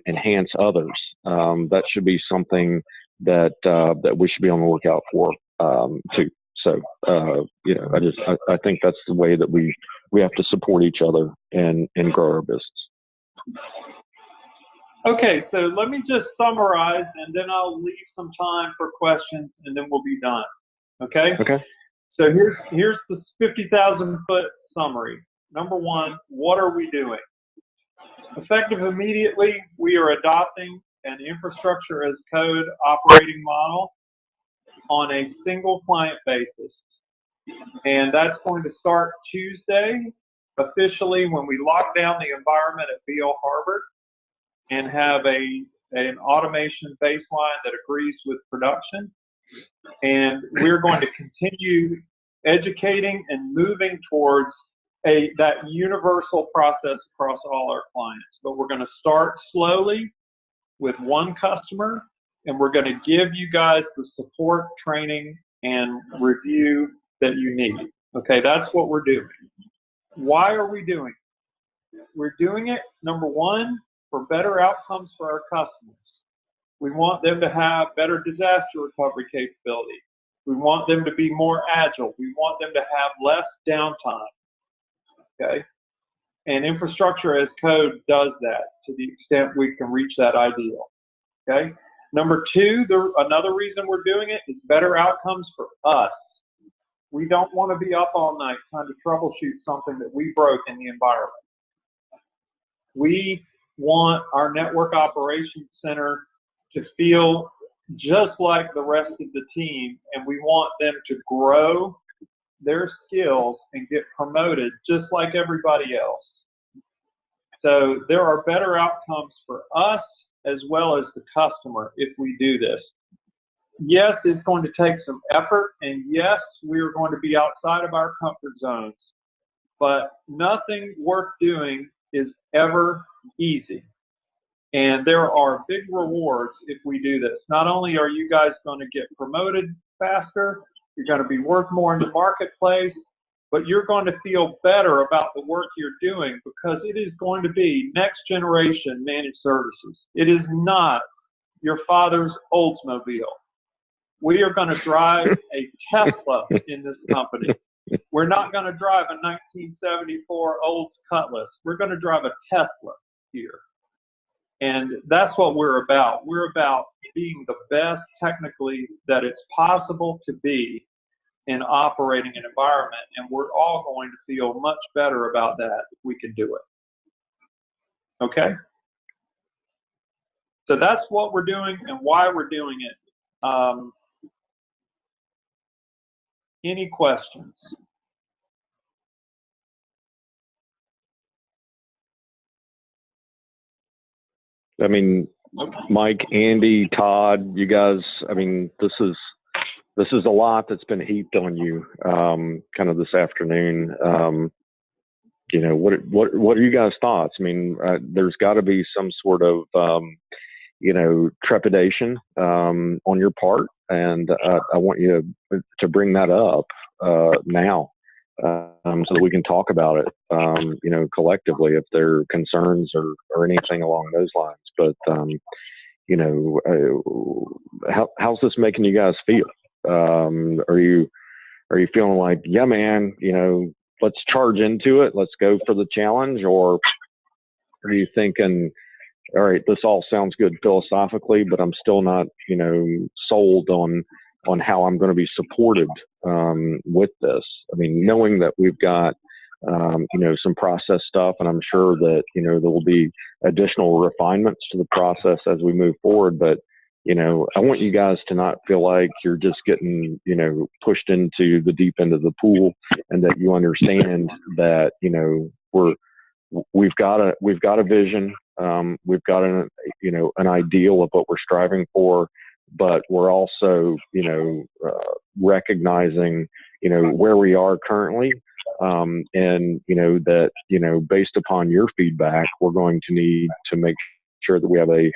enhance others. That should be something that we should be on the lookout for too. So, I think that's the way that we have to support each other and grow our business. Okay, so let me just summarize, and then I'll leave some time for questions, and then we'll be done. Okay? Okay. So here's the 50,000-foot summary. Number one, what are we doing? Effective immediately, we are adopting an infrastructure as code operating model on a single client basis. And that's going to start Tuesday, officially, when we lock down the environment at B.L. Harbert and have an automation baseline that agrees with production. And we're going to continue educating and moving towards that universal process across all our clients. But we're going to start slowly with one customer, and we're going to give you guys the support, training, and review that you need. Okay, that's what we're doing. Why are we doing it? We're doing it, number one, for better outcomes for our customers. We want them to have better disaster recovery capability. We want them to be more agile. We want them to have less downtime. Okay? And infrastructure as code does that to the extent we can reach that ideal. Okay? Number two, another reason we're doing it is better outcomes for us. We don't want to be up all night trying to troubleshoot something that we broke in the environment. We want our network operations center to feel just like the rest of the team, and we want them to grow their skills and get promoted just like everybody else. So there are better outcomes for us as well as the customer if we do this. Yes, it's going to take some effort, and yes, we're going to be outside of our comfort zones, but nothing worth doing is ever easy. And there are big rewards if we do this. Not only are you guys going to get promoted faster, you're going to be worth more in the marketplace, but you're going to feel better about the work you're doing because it is going to be next generation managed services. It is not your father's Oldsmobile. We are going to drive a Tesla in this company. We're not going to drive a 1974 Olds Cutlass. We're going to drive a Tesla here. And that's what we're about. We're about being the best technically that it's possible to be in operating an environment, and we're all going to feel much better about that if we can do it. Okay? So that's what we're doing and why we're doing it. Any questions? I mean, Mike, Andy, Todd, you guys, I mean, this is a lot that's been heaped on you, kind of this afternoon. You know, what are you guys' thoughts? I mean, there's got to be some sort of, you know, trepidation on your part, and I want you to bring that up now, so that we can talk about it, you know, collectively if there are concerns or anything along those lines. But you know, how's this making you guys feel? Are you feeling like, yeah, man, you know, let's charge into it, let's go for the challenge, or are you thinking, all right, this all sounds good philosophically, but I'm still not, you know, sold on how I'm going to be supported with this? I mean, knowing that we've got, you know, some process stuff, and I'm sure that, you know, there will be additional refinements to the process as we move forward. But, you know, I want you guys to not feel like you're just getting, you know, pushed into the deep end of the pool, and that you understand that, you know, we've got a vision. We've got an ideal of what we're striving for, but we're also, you know, recognizing, you know, where we are currently, and, you know, that, you know, based upon your feedback, we're going to need to make sure that we have a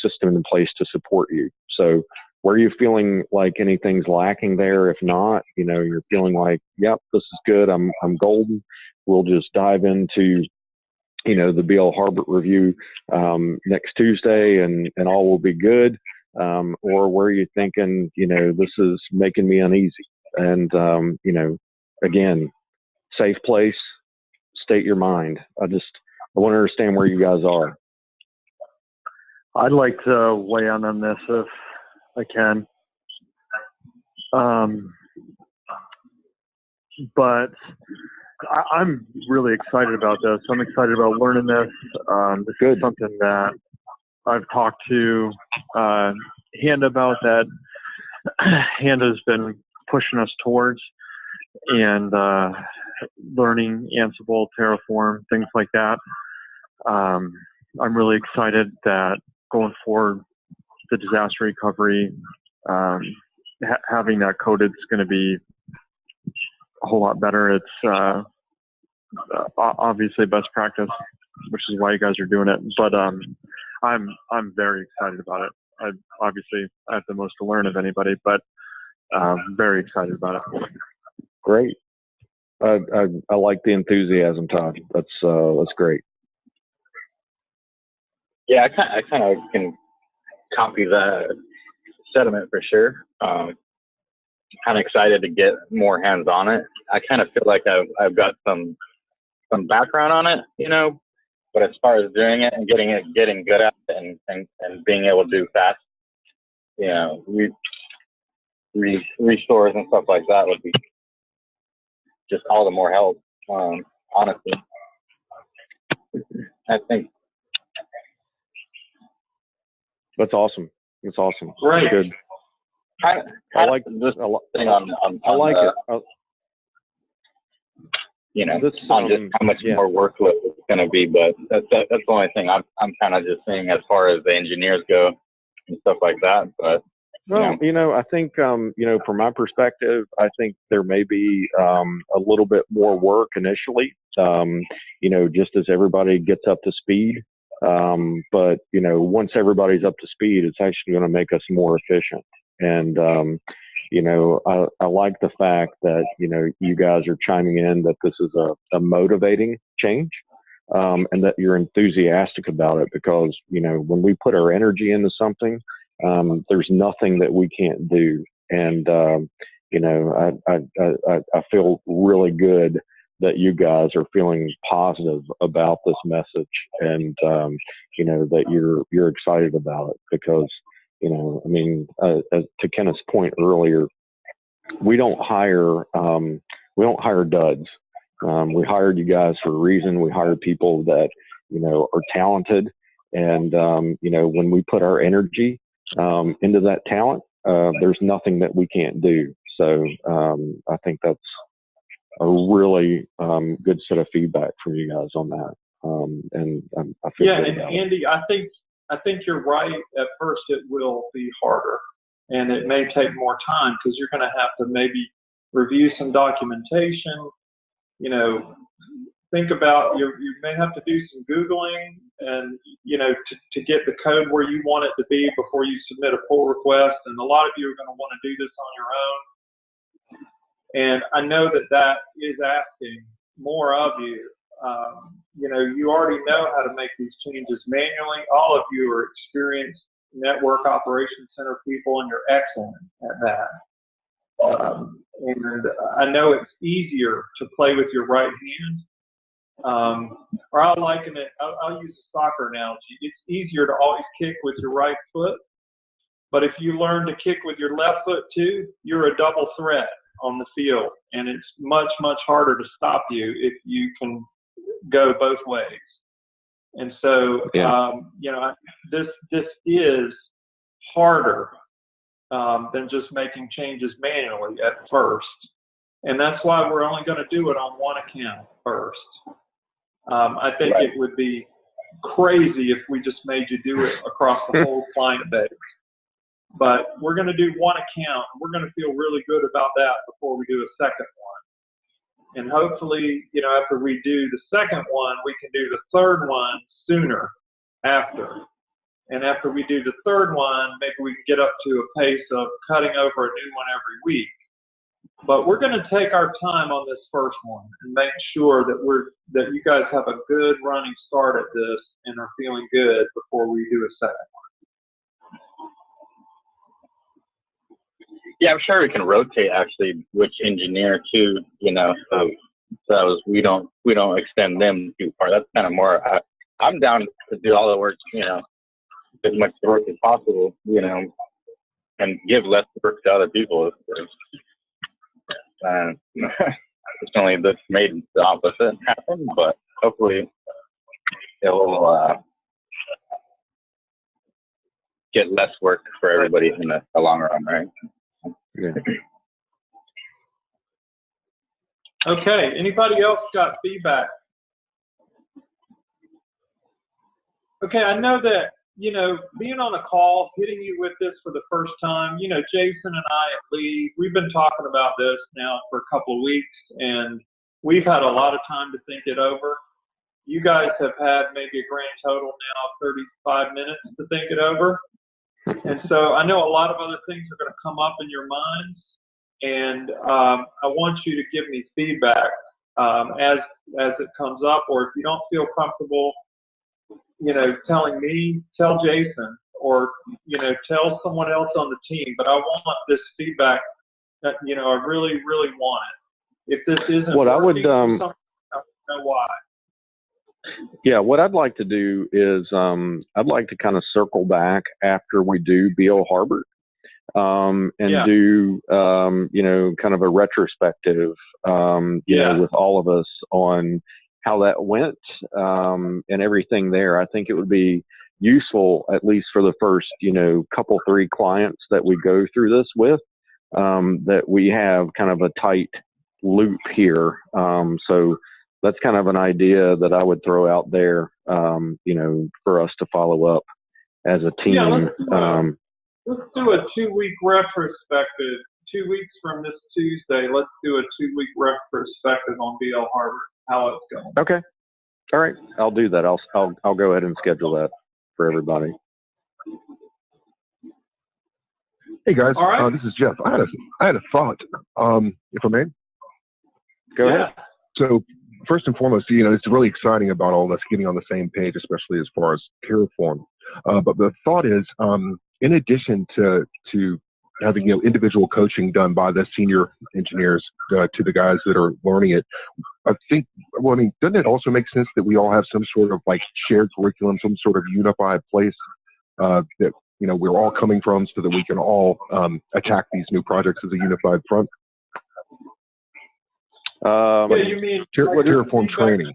system in place to support you. So where are you feeling like anything's lacking there? If not, you know, you're feeling like, yep, this is good, I'm golden, we'll just dive into, you know, the BL Harbert review next Tuesday, and all will be good. Or where are you thinking, you know, this is making me uneasy? And, you know, again, safe place, state your mind. I want to understand where you guys are. I'd like to weigh in on this if I can. But I'm really excited about this. I'm excited about learning this. This is something that I've talked to Handa about, that Handa's been pushing us towards, and learning Ansible, Terraform, things like that. I'm really excited that going forward, the disaster recovery, having that coded is going to be a whole lot better. It's obviously best practice, which is why you guys are doing it. But I'm very excited about it. I have the most to learn of anybody, but very excited about it. Great. I like the enthusiasm, Todd. That's great. Yeah, I kind of can copy the sentiment for sure. Kind of excited to get more hands on it. I kind of feel like I've got some background on it, you know, but as far as doing it and getting good at it and being able to do fast, you know, restores and stuff like that would be just all the more help. Honestly, I think that's awesome. That's awesome. Great. Good. I like this thing on I like it. You know, on just how much more workload it's going to be, but that's the only thing I'm kind of just saying as far as the engineers go and stuff like that. But well, you know, I think you know, from my perspective, I think there may be a little bit more work initially. You know, just as everybody gets up to speed. But you know, once everybody's up to speed, it's actually going to make us more efficient. And you know, I like the fact that, you know, you guys are chiming in that this is a motivating change, and that you're enthusiastic about it, because, you know, when we put our energy into something, there's nothing that we can't do. And, you know, I feel really good that you guys are feeling positive about this message, and, you know, that you're excited about it, because, you know, I mean, to Kenneth's point earlier, we don't hire duds. We hired you guys for a reason. We hired people that, you know, are talented, and you know, when we put our energy into that talent, there's nothing that we can't do. So I think that's a really good set of feedback from you guys on that. And I feel good and about Andy, it. I think you're right. At first, it will be harder, and it may take more time, because you're going to have to maybe review some documentation. You know, think about you may have to do some Googling, and you know, to get the code where you want it to be before you submit a pull request. And a lot of you are going to want to do this on your own. And I know that is asking more of you. You know, you already know how to make these changes manually. All of you are experienced network operations center people, and you're excellent at that. And I know it's easier to play with your right hand. Or I'll liken it, I'll use a soccer analogy. It's easier to always kick with your right foot, but if you learn to kick with your left foot too, you're a double threat on the field, and it's much, much harder to stop you if you can go both ways. And so, you know, this is harder than just making changes manually at first. And that's why we're only going to do it on one account first. I think it would be crazy if we just made you do it across the whole client base. But we're going to do one account. We're going to feel really good about that before we do a second one. And hopefully, you know, after we do the second one, we can do the third one sooner after. And after we do the third one, maybe we can get up to a pace of cutting over a new one every week. But we're going to take our time on this first one and make sure that you guys have a good running start at this and are feeling good before we do a second one. Yeah, I'm sure we can rotate actually which engineer too, you know, so we don't extend them too far. That's kind of more. I'm down to do all the work, you know, as much work as possible, you know, and give less work to other people. It's only this made the opposite happen, but hopefully it will get less work for everybody in the long run, right? Yeah. Okay, anybody else got feedback? Okay, I know that, you know, being on a call, hitting you with this for the first time, you know, Jason and I at Lee, we've been talking about this now for a couple of weeks, and We've had a lot of time to think it over. You guys have had maybe a grand total now of 35 minutes to think it over. And so I know a lot of other things are going to come up in your minds, and I want you to give me feedback as it comes up, or if you don't feel comfortable, telling me, tell Jason, or, tell someone else on the team. But I want this feedback that, I really, really want it. If this isn't what working, I would, I don't know why. Yeah, what I'd like to do is I'd like to kind of circle back after we do B.L. Harbert and do, kind of a retrospective, with all of us on how that went and everything there. I think it would be useful, at least for the first, couple, 3 clients that we go through this with, that we have kind of a tight loop here. So that's kind of an idea that I would throw out there, for us to follow up as a team. Yeah, let's do a 2-week retrospective. 2 weeks from this Tuesday, let's do a 2-week retrospective on B.L. Harbert, how it's going. Okay. All right. I'll do that. I'll go ahead and schedule that for everybody. Hey guys, all right. This is Jeff. I had a thought, if I may. Go ahead. So first and foremost, it's really exciting about all of us getting on the same page, especially as far as Terraform. But the thought is, in addition to having individual coaching done by the senior engineers to the guys that are learning it, I think, doesn't it also make sense that we all have some sort of like shared curriculum, some sort of unified place that we're all coming from, so that we can all attack these new projects as a unified front? You mean Terraform training.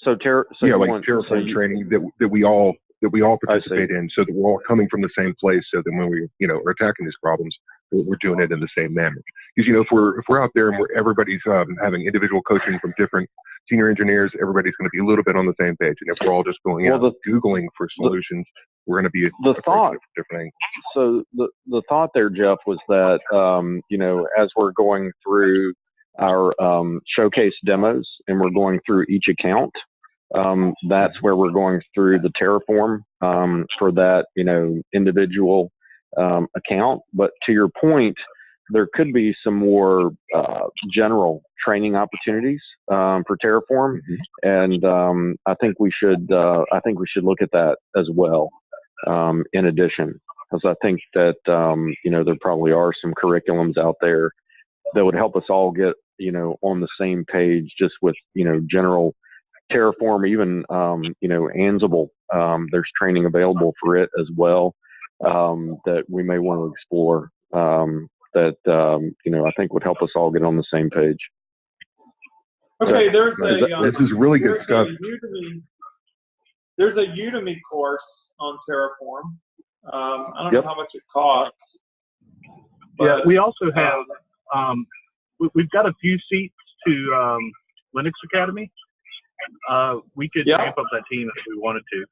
Terraform training that we all participate in, so that we're all coming from the same place. So that when we are attacking these problems, we're doing it in the same manner. Because if we're out there and everybody's having individual coaching from different senior engineers, everybody's going to be a little bit on the same page. And if we're all just going out Googling for solutions, we're going to be different things. So the thought there, Jeff, was that as we're going through our showcase demos and we're going through each account, that's where we're going through the Terraform for that individual account. But to your point, there could be some more general training opportunities for Terraform, and I think we should look at that as well. In addition, because I think that there probably are some curriculums out there that would help us all get on the same page, just with general Terraform, even Ansible. There's training available for it as well that we may want to explore. That I think would help us all get on the same page. Okay, this is really good stuff. There's a Udemy course on Terraform. I don't know how much it costs. Yeah, we also have we've got a few seats to Linux Academy. We could ramp up that team if we wanted to.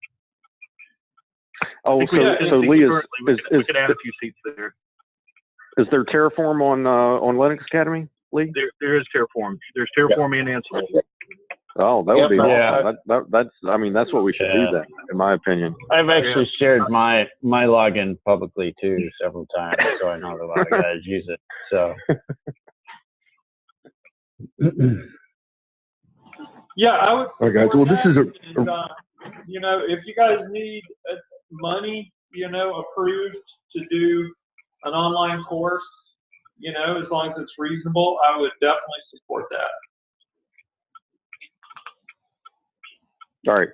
Oh, so Lee, we could add a few seats there. Is there Terraform on Linux Academy, Lee? There is Terraform. There's Terraform and Ansible. Oh, that would be awesome. That's what we should do then, in my opinion. I've actually shared my login publicly too several times, so I know that a lot of guys use it. So. Yeah, I would. All right, guys. Well, this is if you guys need money, approved to do an online course, as long as it's reasonable, I would definitely support that. All right.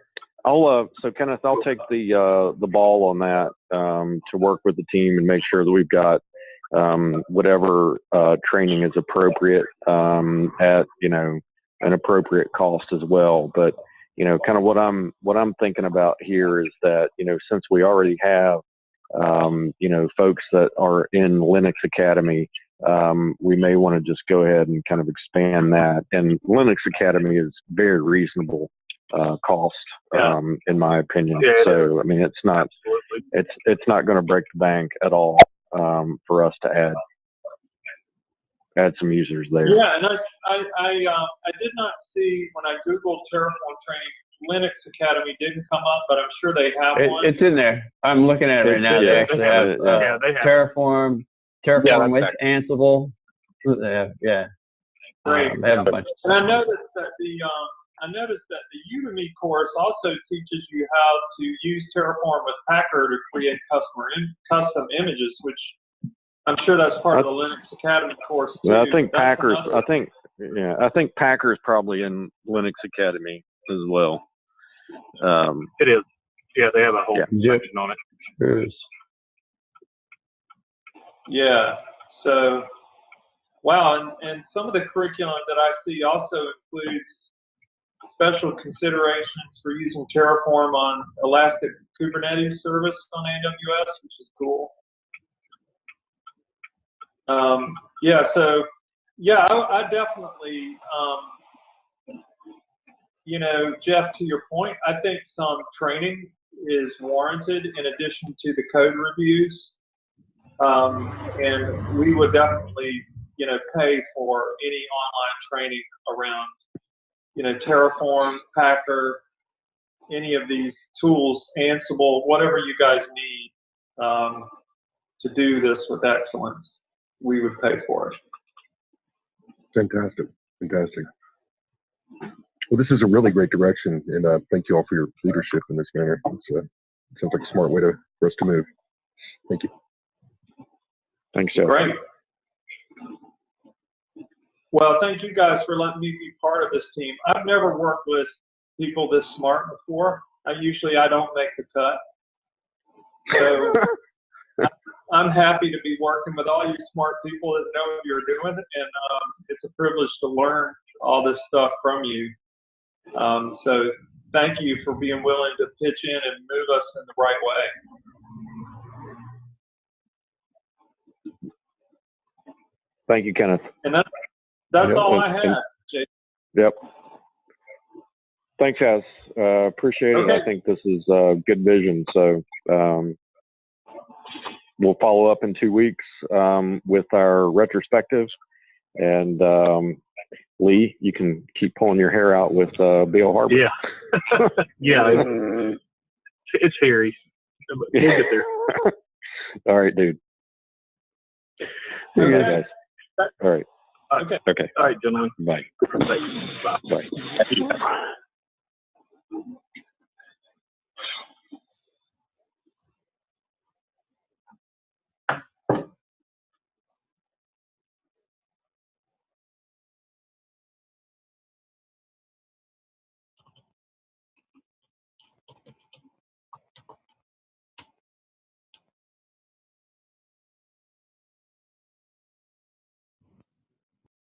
So Kenneth, I'll take the ball on that to work with the team and make sure that we've got whatever training is appropriate at an appropriate cost as well. But kind of what I'm thinking about here is that since we already have folks that are in Linux Academy, we may want to just go ahead and kind of expand that. And Linux Academy is very reasonable cost, in my opinion. Yeah, so I mean, it's not going to break the bank at all for us to add. add some users there. Yeah, and I did not see when I Googled Terraform training, Linux Academy didn't come up, but I'm sure they have one. It's in there. I'm looking at it right now. They actually have Terraform with Ansible. Yeah. Great. They have a bunch. And I noticed that the Udemy course also teaches you how to use Terraform with Packer to create custom images, which I'm sure that's part of the Linux Academy course too. Well, I think Packer's probably in Linux Academy as well. It is. Yeah, they have a whole section on it. Yeah. So, wow, and some of the curriculum that I see also includes special considerations for using Terraform on Elastic Kubernetes service on AWS, which is cool. I definitely, Jeff, to your point, I think some training is warranted in addition to the code reviews. And we would definitely, pay for any online training around, Terraform, Packer, any of these tools, Ansible, whatever you guys need to do this with excellence, we would pay for it. Fantastic. Well, this is a really great direction, and thank you all for your leadership in this manner. It sounds like a smart way for us to move. Thank you. Thanks, Jeff. Great. Well, thank you guys for letting me be part of this team. I've never worked with people this smart before. I don't make the cut. So I'm happy to be working with all you smart people that know what you're doing, and it's a privilege to learn all this stuff from you. So thank you for being willing to pitch in and move us in the right way. Thank you, Kenneth. And that's all I had, Jason. Yep. Thanks, guys. Appreciate it. Okay. I think this is good vision. So we'll follow up in 2 weeks with our retrospective. And Lee, you can keep pulling your hair out with Bill Harbor. Yeah. Yeah. It's hairy. We'll get there. All right, dude. Okay. Guys. All right. Okay. All right, gentlemen. Bye. Bye. Bye.